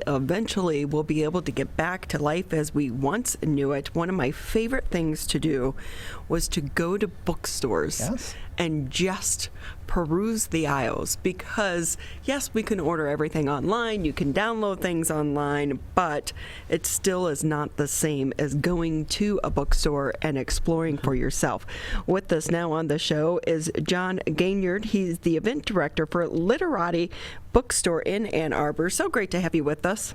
eventually we'll be able to get back to life as we once knew it. One of my favorite things to do was to go to bookstores. Yes. And just peruse the aisles, because yes, we can order everything online, you can download things online, but it still is not the same as going to a bookstore and exploring for yourself. With us now on the show is John Ganiard. He's the event director for Literati Bookstore in Ann Arbor. So great to have you with us.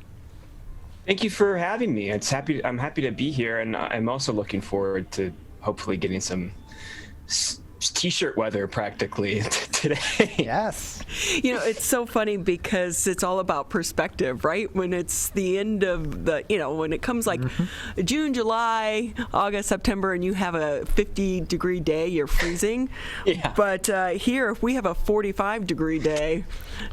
Thank you for having me. I'm happy to be here, and I'm also looking forward to hopefully getting some t-shirt weather practically today. Yes. You know, it's so funny because it's all about perspective, right? When it's the end of the, when it comes like June, July, August, September, and you have a 50-degree day, you're freezing. Yeah. But here, if we have a 45-degree day,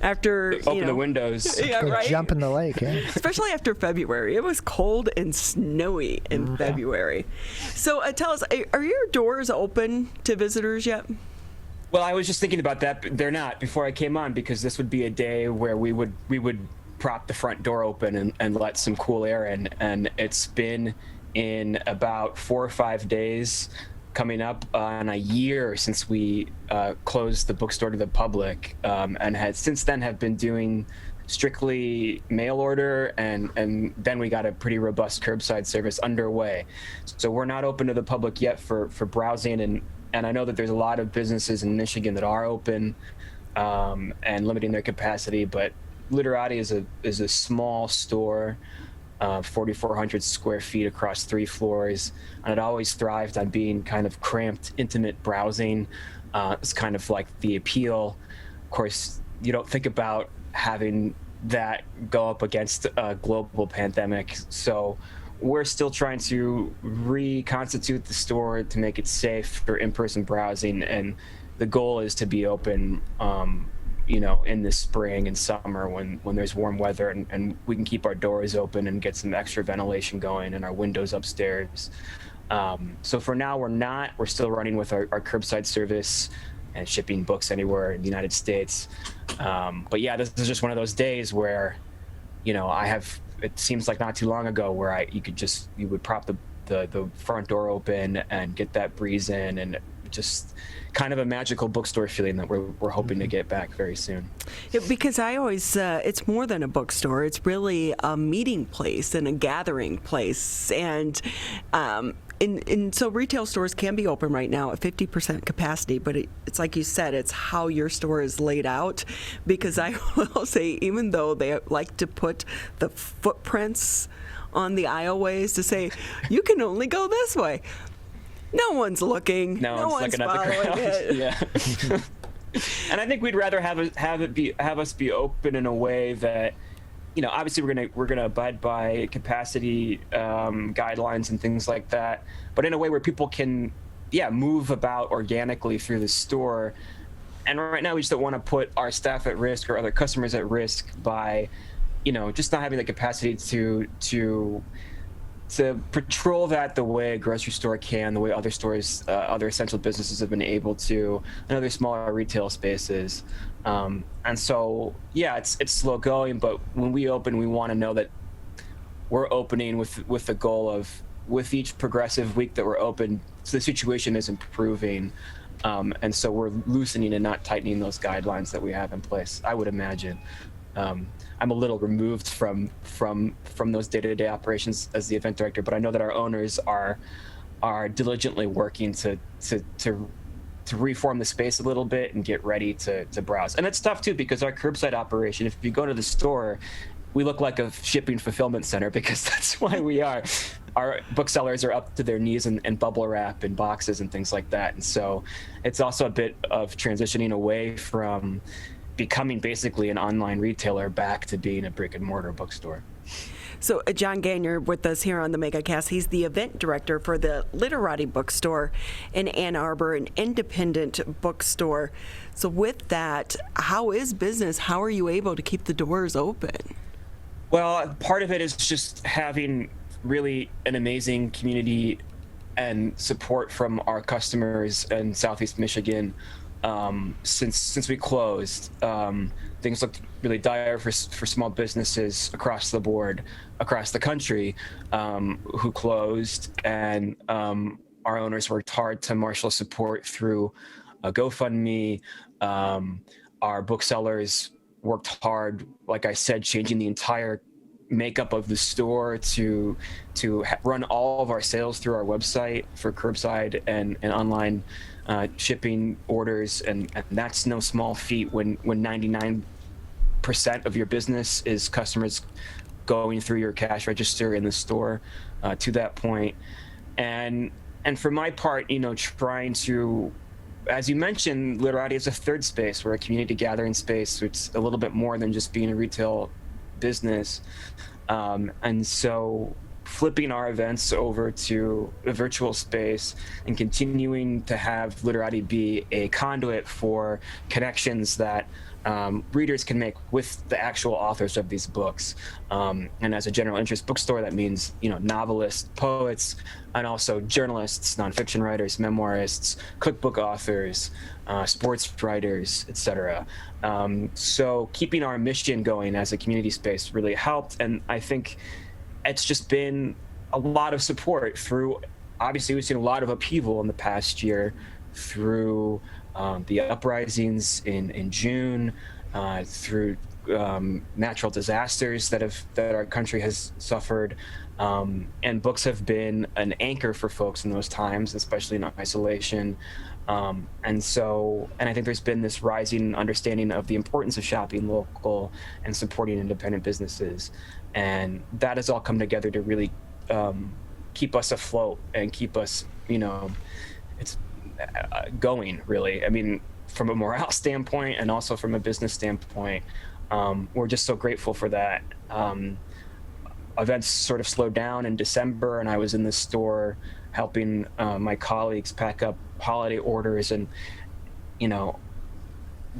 after open the windows, yeah, right? Jump in the lake, yeah. Especially after February. It was cold and snowy in February. So tell us, are your doors open to visitors yet? Well, I was just thinking about that. But they're not before I came on, because this would be a day where we would prop the front door open and let some cool air in. And it's been in about 4 or 5 days, coming up on a year since we closed the bookstore to the public, and had since then have been doing strictly mail order, and then we got a pretty robust curbside service underway. So we're not open to the public yet for browsing, and I know that there's a lot of businesses in Michigan that are open and limiting their capacity, but Literati is a small store, 4,400 square feet across 3 floors, and it always thrived on being kind of cramped, intimate browsing. It's kind of like the appeal. Of course, you don't think about having that go up against a global pandemic, so we're still trying to reconstitute the store to make it safe for in-person browsing, and the goal is to be open in the spring and summer when there's warm weather, and we can keep our doors open and get some extra ventilation going and our windows upstairs. So for now we're still running with our curbside service and shipping books anywhere in the United States. But yeah, this is just one of those days where, it seems like not too long ago where you would prop the front door open and get that breeze in, and just kind of a magical bookstore feeling that we're hoping to get back very soon. Yeah, because I always, it's more than a bookstore. It's really a meeting place and a gathering place. And so retail stores can be open right now at 50% capacity, but it's like you said, it's how your store is laid out. Because I will say, even though they like to put the footprints on the aisleways to say, you can only go this way, no one's looking. No one's looking at the crowd. It. Yeah. And I think we'd rather have us be open in a way that, obviously we're gonna abide by capacity guidelines and things like that, but in a way where people can, move about organically through the store. And right now we just don't want to put our staff at risk or other customers at risk by, just not having the capacity to patrol that the way a grocery store can, the way other stores, other essential businesses have been able to, and other smaller retail spaces. And so, it's slow going, but when we open, we want to know that we're opening with the goal of, with each progressive week that we're open, so the situation is improving. And so we're loosening and not tightening those guidelines that we have in place, I would imagine. I'm a little removed from those day-to-day operations as the event director, but I know that our owners are diligently working to reform the space a little bit and get ready to browse. And it's tough too, because our curbside operation, if you go to the store, we look like a shipping fulfillment center, because that's why we are. Our booksellers are up to their knees in bubble wrap and boxes and things like that. And so it's also a bit of transitioning away from becoming basically an online retailer back to being a brick and mortar bookstore. So John Ganiard with us here on the MegaCast. He's the event director for the Literati Bookstore in Ann Arbor, an independent bookstore. So with that, how is business? How are you able to keep the doors open? Well, part of it is just having really an amazing community and support from our customers in Southeast Michigan. since we closed. Things looked really dire for small businesses across the board, across the country, who closed, and our owners worked hard to marshal support through a GoFundMe. Our booksellers worked hard, like I said, changing the entire makeup of the store to run all of our sales through our website for curbside and online shipping orders, and that's no small feat when 99% of your business is customers going through your cash register in the store to that point. And for my part, trying to, as you mentioned, Literati is a third space. We're a community gathering space. It's a little bit more than just being a retail business. And so flipping our events over to a virtual space and continuing to have Literati be a conduit for connections that readers can make with the actual authors of these books. And as a general interest bookstore, that means, novelists, poets, and also journalists, nonfiction writers, memoirists, cookbook authors, sports writers, etc. So keeping our mission going as a community space really helped. And I think it's just been a lot of support through, obviously we've seen a lot of upheaval in the past year through the uprisings in June, through natural disasters that our country has suffered, and books have been an anchor for folks in those times, especially in isolation. And I think there's been this rising understanding of the importance of shopping local and supporting independent businesses, and that has all come together to really keep us afloat and keep us, going, really. I mean, from a morale standpoint and also from a business standpoint, we're just so grateful for that. Events sort of slowed down in December, and I was in the store helping my colleagues pack up holiday orders, and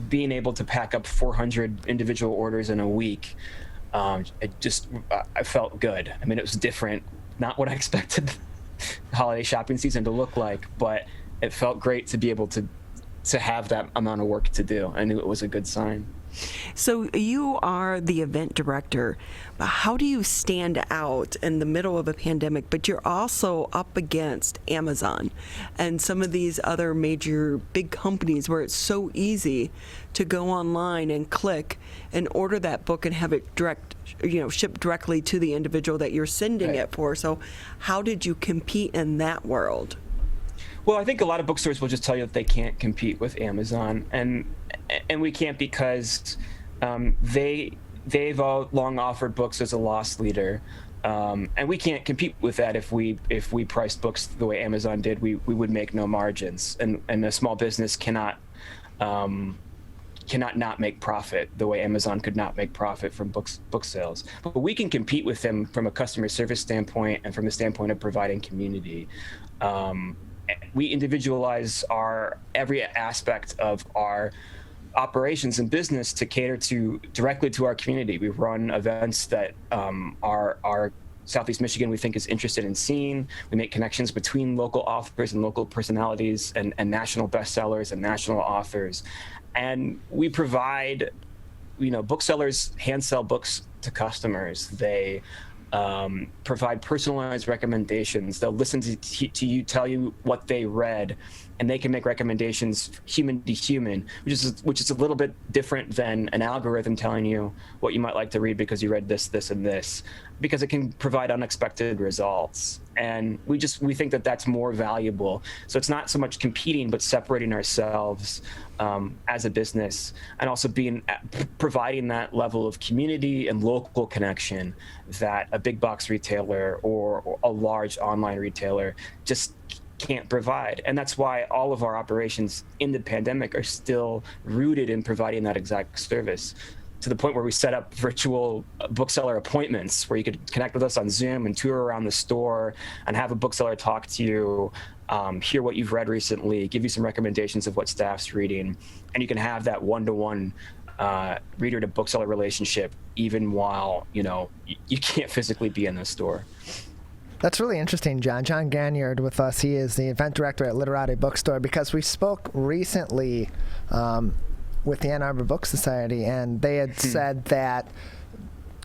being able to pack up 400 individual orders in a week, I felt good. I mean, it was different, not what I expected the holiday shopping season to look like, but it felt great to be able to have that amount of work to do. I knew it was a good sign. So you are the event director. How do you stand out in the middle of a pandemic, but you're also up against Amazon and some of these other major big companies where it's so easy to go online and click and order that book and have it shipped directly to the individual that you're sending it for. So how did you compete in that world? Well, I think a lot of bookstores will just tell you that they can't compete with Amazon, and we can't because they've all long offered books as a loss leader, and we can't compete with that. If we priced books the way Amazon did, we would make no margins, and a small business cannot not make profit the way Amazon could not make profit from book sales. But we can compete with them from a customer service standpoint and from the standpoint of providing community. We individualize every aspect of our operations and business to cater directly to our community. We run events that our Southeast Michigan we think is interested in seeing. We make connections between local authors and local personalities and national bestsellers and national authors. And we provide, booksellers hand sell books to customers. They provide personalized recommendations. They'll listen to you, tell you what they read, and they can make recommendations human to human, which is a little bit different than an algorithm telling you what you might like to read because you read this, and this, because it can provide unexpected results. And we think that that's more valuable. So it's not so much competing, but separating ourselves as a business, and also providing that level of community and local connection that a big box retailer or a large online retailer just can't provide. And that's why all of our operations in the pandemic are still rooted in providing that exact service, to the point where we set up virtual bookseller appointments where you could connect with us on Zoom and tour around the store and have a bookseller talk to you, hear what you've read recently, give you some recommendations of what staff's reading, and you can have that one-to-one reader to bookseller relationship even while you can't physically be in the store. That's really interesting, John. John Ganiard with us. He is the event director at Literati Bookstore, because we spoke recently with the Ann Arbor Book Society, and they had said that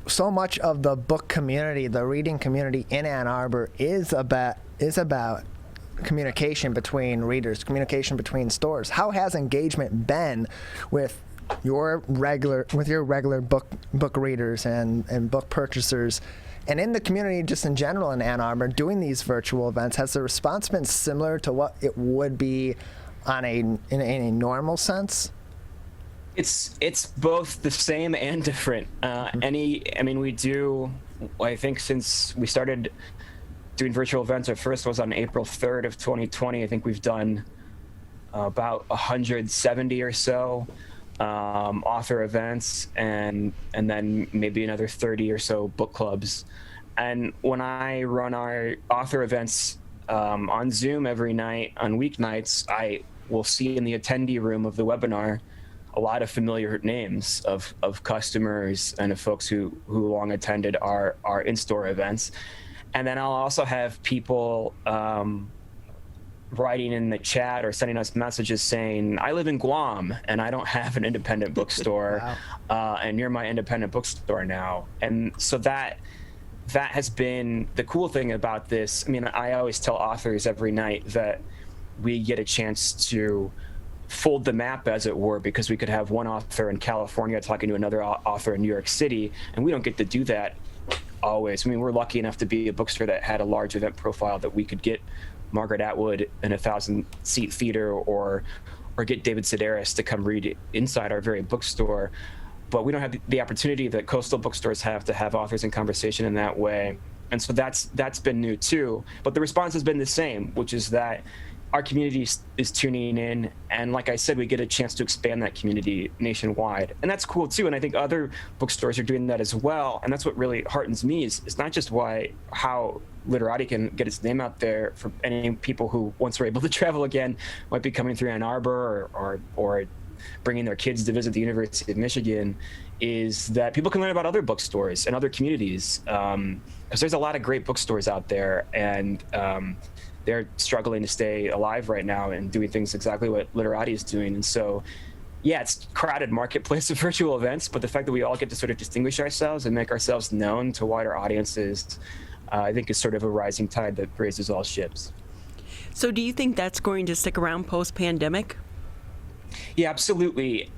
so much of the book community, the reading community in Ann Arbor, is about communication between readers, communication between stores. How has engagement been with your regular book readers and book purchasers, and in the community just in general in Ann Arbor, doing these virtual events? Has the response been similar to what it would be in a normal sense? It's both the same and different. We do, I think since we started doing virtual events, our first was on April 3rd of 2020. I think we've done about 170 or so author events, and then maybe another 30 or so book clubs. And when I run our author events on Zoom every night on weeknights, I will see in the attendee room of the webinar a lot of familiar names of customers and of folks who long attended our in-store events. And then I'll also have people writing in the chat or sending us messages saying, I live in Guam and I don't have an independent bookstore. Wow. And you're my independent bookstore now. And so that has been the cool thing about this. I mean, I always tell authors every night that we get a chance to fold the map, as it were, because we could have one author in California talking to another author in New York City, and we don't get to do that always. I mean, we're lucky enough to be a bookstore that had a large event profile that we could get Margaret Atwood in a 1,000-seat theater or get David Sedaris to come read inside our very bookstore. But we don't have the opportunity that coastal bookstores have to have authors in conversation in that way. And so that's been new too. But the response has been the same, which is that our community is tuning in, and like I said, we get a chance to expand that community nationwide, and that's cool too. And I think other bookstores are doing that as well, and that's what really heartens me. Is not just how Literati can get its name out there for any people who, once we're able to travel again, might be coming through Ann Arbor or bringing their kids to visit the University of Michigan, is that people can learn about other bookstores and other communities, because there's a lot of great bookstores out there, and they're struggling to stay alive right now and doing things exactly what Literati is doing. And so, yeah, it's a crowded marketplace of virtual events, but the fact that we all get to sort of distinguish ourselves and make ourselves known to wider audiences, I think is sort of a rising tide that raises all ships. So do you think that's going to stick around post-pandemic? Yeah, absolutely.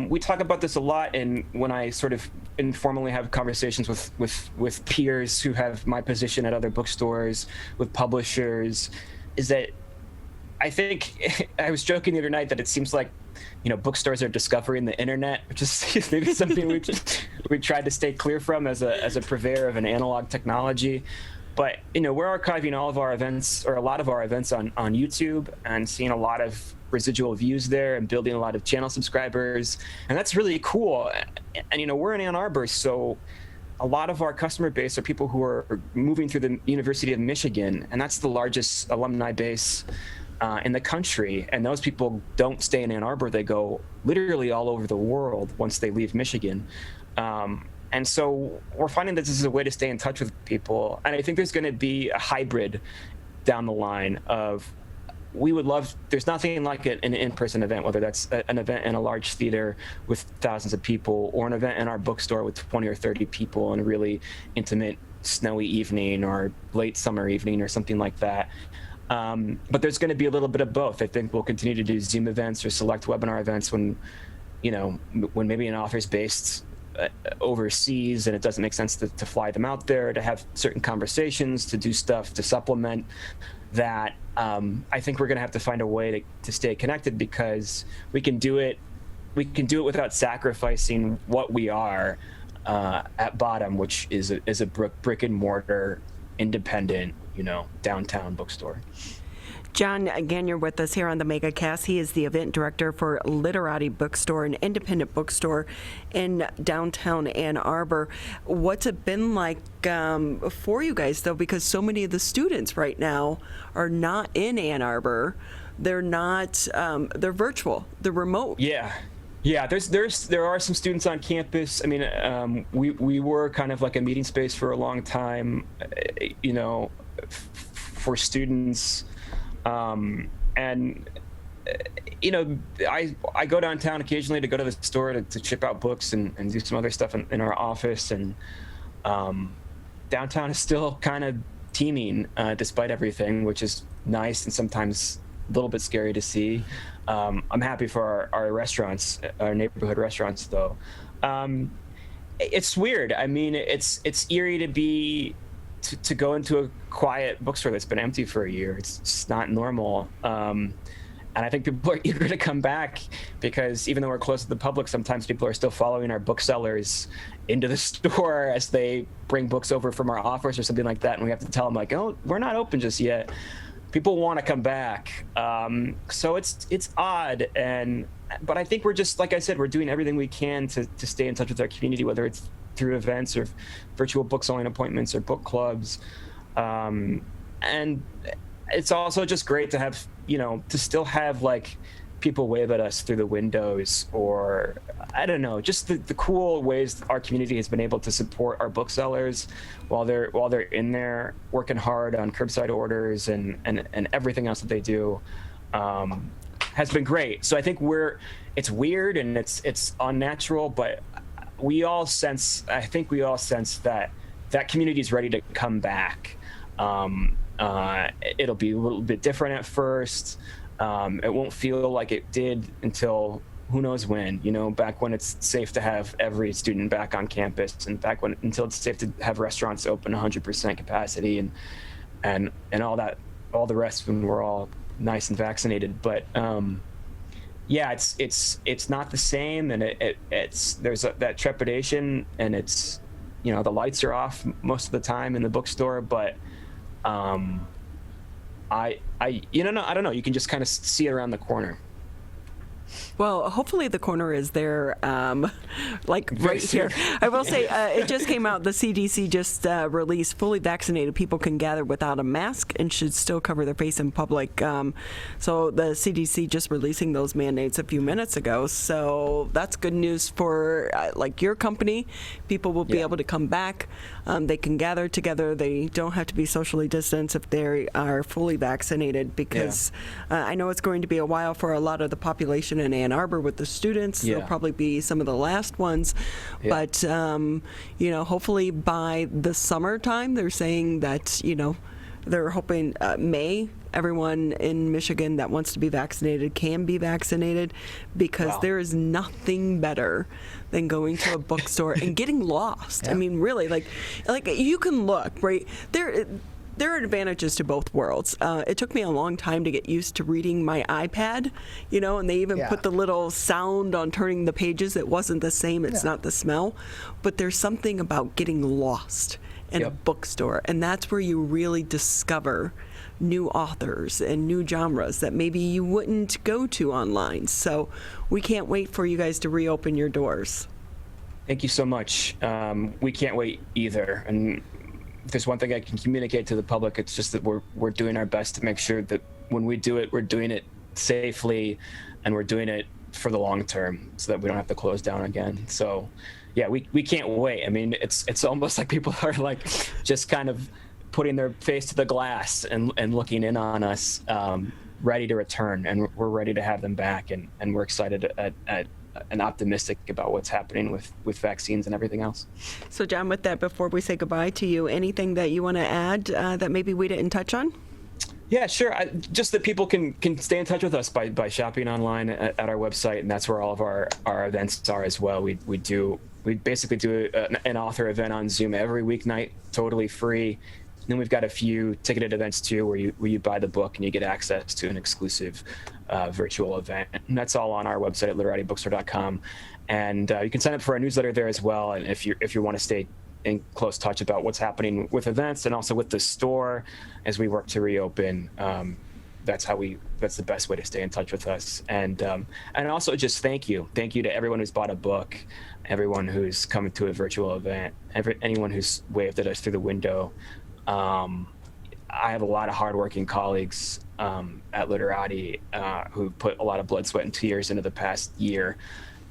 We talk about this a lot, and when I sort of informally have conversations with peers who have my position at other bookstores, with publishers, is that I think I was joking the other night that it seems like, bookstores are discovering the internet, which is maybe something we tried to stay clear from as a purveyor of an analog technology. But we're archiving all of our events, or a lot of our events, on YouTube, and seeing a lot of residual views there and building a lot of channel subscribers, and that's really cool. And we're in Ann Arbor, so a lot of our customer base are people who are moving through the University of Michigan, and that's the largest alumni base in the country. And those people don't stay in Ann Arbor; they go literally all over the world once they leave Michigan. And so we're finding that this is a way to stay in touch with people. And I think there's going to be a hybrid down the line of, there's nothing like an in-person event, whether that's an event in a large theater with thousands of people, or an event in our bookstore with 20 or 30 people on a really intimate snowy evening or late summer evening or something like that. But there's going to be a little bit of both. I think we'll continue to do Zoom events or select webinar events when maybe an author's based overseas and it doesn't make sense to fly them out there, to have certain conversations, to do stuff to supplement that. I think we're going to have to find a way to stay connected, because we can do it without sacrificing what we are at bottom, which is a brick and mortar independent downtown bookstore. John, again, you're with us here on the MegaCast. He is the event director for Literati Bookstore, an independent bookstore in downtown Ann Arbor. What's it been like for you guys, though? Because so many of the students right now are not in Ann Arbor. They're not. They're virtual. They're remote. Yeah. There are some students on campus. I mean, we were kind of like a meeting space for a long time. for students, and I go downtown occasionally to go to the store to ship out books and do some other stuff in our office, and downtown is still kind of teeming despite everything, which is nice and sometimes a little bit scary to see. I'm happy for our restaurants, our neighborhood restaurants, though. It's weird. I mean, it's eerie to go into a quiet bookstore that's been empty for a year. It's just not normal. And I think people are eager to come back because even though we're close to the public, sometimes people are still following our booksellers into the store as they bring books over from our office or something like that. And we have to tell them like, oh, we're not open just yet. People want to come back. So it's odd. But I think we're just, like I said, we're doing everything we can to stay in touch with our community, whether it's through events or virtual book selling appointments or book clubs. And it's also just great to have, to still have like people wave at us through the windows, or I don't know, just the cool ways our community has been able to support our booksellers while they're in there working hard on curbside orders and everything else that they do has been great. So I think it's weird and it's unnatural, but we all sense that community is ready to come back. It'll be a little bit different at first. It won't feel like it did until who knows when, back when it's safe to have every student back on campus, and until it's safe to have restaurants open 100% capacity and all that, all the rest when we're all nice and vaccinated. But yeah, it's not the same, and there's that trepidation, and it's, the lights are off most of the time in the bookstore, but I don't know. You can just kind of see it around the corner. Well, hopefully the corner is there, like right here. I will say it just came out. The CDC just released fully vaccinated people can gather without a mask and should still cover their face in public. So the CDC just releasing those mandates a few minutes ago. So that's good news for like your company. People will be able to come back. They can gather together. They don't have to be socially distanced if they are fully vaccinated, because I know it's going to be a while for a lot of the population in Ann Arbor with the students. They'll probably be some of the last ones. But, hopefully by the summertime, they're saying that, they're hoping May, everyone in Michigan that wants to be vaccinated can be vaccinated, because there is nothing better than going to a bookstore and getting lost. I mean, really, like you can look, right? There are advantages to both worlds. It took me a long time to get used to reading my iPad, and they even put the little sound on turning the pages. It wasn't the same. It's not the smell. But there's something about getting lost in a bookstore, and that's where you really discover new authors and new genres that maybe you wouldn't go to online. So we can't wait for you guys to reopen your doors. Thank you so much. We can't wait either. And if there's one thing I can communicate to the public, it's just that we're doing our best to make sure that when we do it, we're doing it safely, and we're doing it for the long term, so that we don't have to close down again. So yeah, we can't wait. I mean, it's almost like people are like just kind of putting their face to the glass and looking in on us, ready to return, and we're ready to have them back, and we're excited and optimistic about what's happening with vaccines and everything else. So John, with that, before we say goodbye to you, anything that you want to add that maybe we didn't touch on? Yeah, sure. Just that people can stay in touch with us by shopping online at our website, and that's where all of our events are as well. We basically do an author event on Zoom every weeknight, totally free. And then we've got a few ticketed events too, where you buy the book and you get access to an exclusive virtual event. And that's all on our website at literatibookstore.com. And you can sign up for our newsletter there as well. And if you want to stay in close touch about what's happening with events and also with the store as we work to reopen, that's the best way to stay in touch with us. And also just thank you to everyone who's bought a book, everyone who's come to a virtual event, anyone who's waved at us through the window. I have a lot of hardworking colleagues at Literati who put a lot of blood, sweat, and tears into the past year,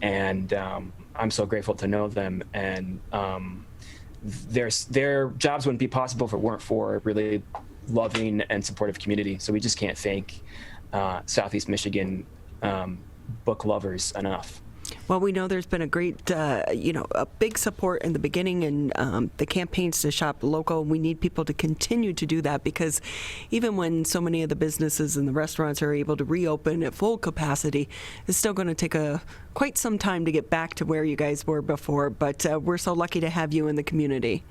and I'm so grateful to know them. And their jobs wouldn't be possible if it weren't for really loving and supportive community. So we just can't thank Southeast Michigan book lovers enough. Well, we know there's been a great, a big support in the beginning and the campaigns to shop local. We need people to continue to do that because even when so many of the businesses and the restaurants are able to reopen at full capacity, it's still going to take quite some time to get back to where you guys were before. But we're so lucky to have you in the community.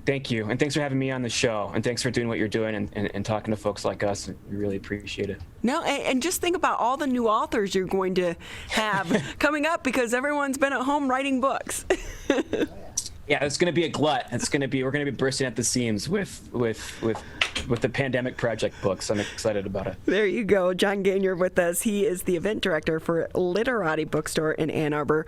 Thank you. And thanks for having me on the show. And thanks for doing what you're doing and talking to folks like us. We really appreciate it. No, and just think about all the new authors you're going to have coming up because everyone's been at home writing books. Yeah, it's going to be a glut. We're going to be bursting at the seams with the Pandemic Project books. I'm excited about it. There you go. John Ganiard with us. He is the event director for Literati Bookstore in Ann Arbor.